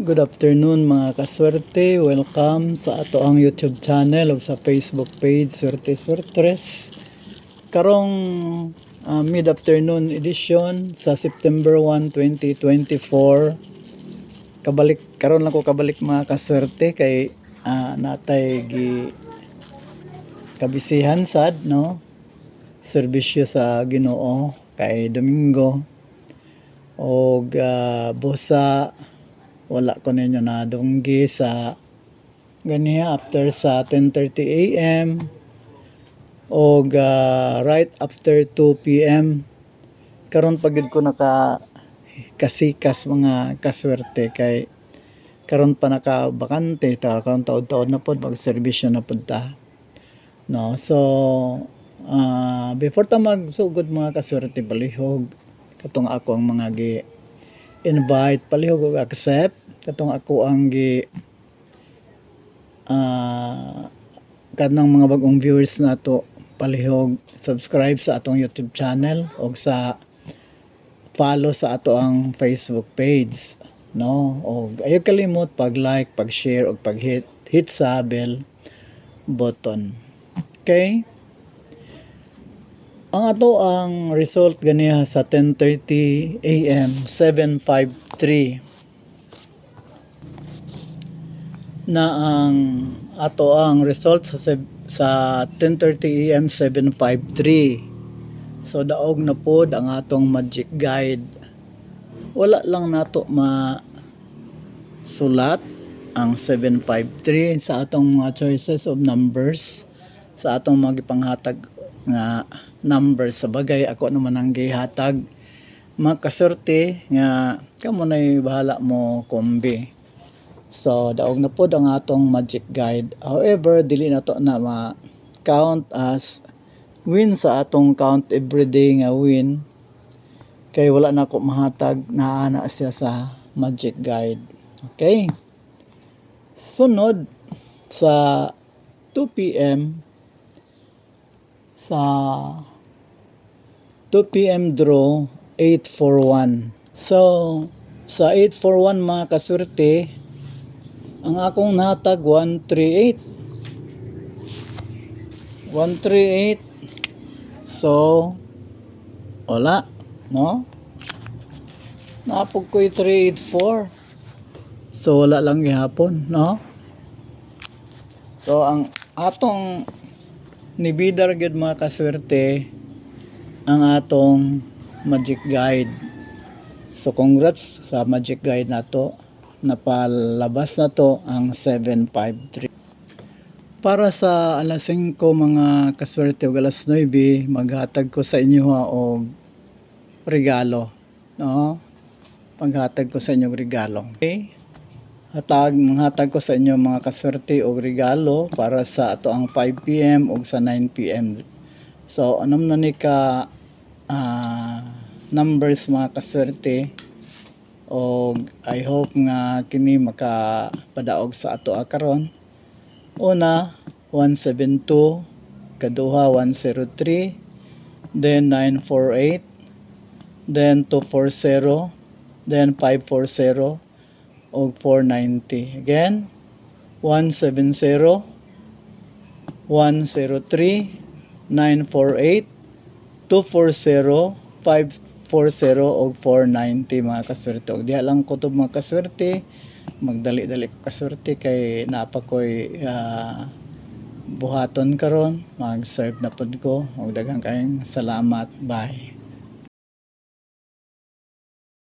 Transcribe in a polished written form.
Good afternoon mga kaswerte. Welcome sa ato ang YouTube channel o sa Facebook page Swerte Swertres. Karong mid-afternoon edition sa September 1, 2024. Karon lang ko kabalik mga kaswerte kay natay gi kabisihan sad no. Serbisyo sa Ginoo kay Domingo og busa wala ko ninyo na dunggi sa ganiya after sa 10:30 AM o right after 2 PM. Karon pagid ko naka kasikas mga kaswerte kay karon pa naka bakante ta karon taud-taud na pod mag-serbisyo na pod ta no. So before ta magsugod mga kaswerte, palihog katong ako ang mga gi invite, palihog og accept katong ako ang gi kanang mga bagong viewers nato, palihog subscribe sa atong YouTube channel o sa follow sa ato ang Facebook page no. Og ayo kalimot pag-like, pag-share og pag-hit sa bell button. Okay? Ang ato ang result ganiya sa 10:30 AM 753 na ang ato ang result sa 10:30 AM 753. So daog na pod ang atong magic guide. Wala lang nato sulat ang 753 sa atong mga choices of numbers, sa atong mga gipanghatag nga number. Sa bagay ako naman ang gihatag mga kaswerte nga kamo nay bahala mo kombi. So daog na pod ang atong magic guide. However, dili na to na ma-count as win sa atong count everyday nga win kay wala na ko mahatag na ana siya sa magic guide. Okay? Sunod sa 2 PM sa 2 PM draw 841. So sa 841 mga kaswerte, ang akong natag 138. So wala no, napog ko'y 384. So wala lang gihapon no. So ang atong nibidar gid mga kaswerte ang atong magic guide. So congrats sa magic guide nato, napalabas na to ang 753. Para sa alas 5 mga kaswerte o alas 9, maghatag ko sa inyo og regalo no. Paghatag ko sa inyo regalo. Okay? Manghatag ko sa inyo mga kaswerte og regalo para sa ato ang 5 PM o sa 9 PM. So anam na ni ka numbers mga kaswerte, og I hope nga kini makapadaog sa ato karon. Una 172, kaduha 103, then 948, then 240, then 540 og 490. Again 170, 103, 948, 240, 540 og 490 mga kaswerte. Og diha lang kutob mga kaswerte, magdali-dali ko kaswerte kay napa koy buhaton karon, mag-serve na pod ko. Og daghang kayong salamat. Bye.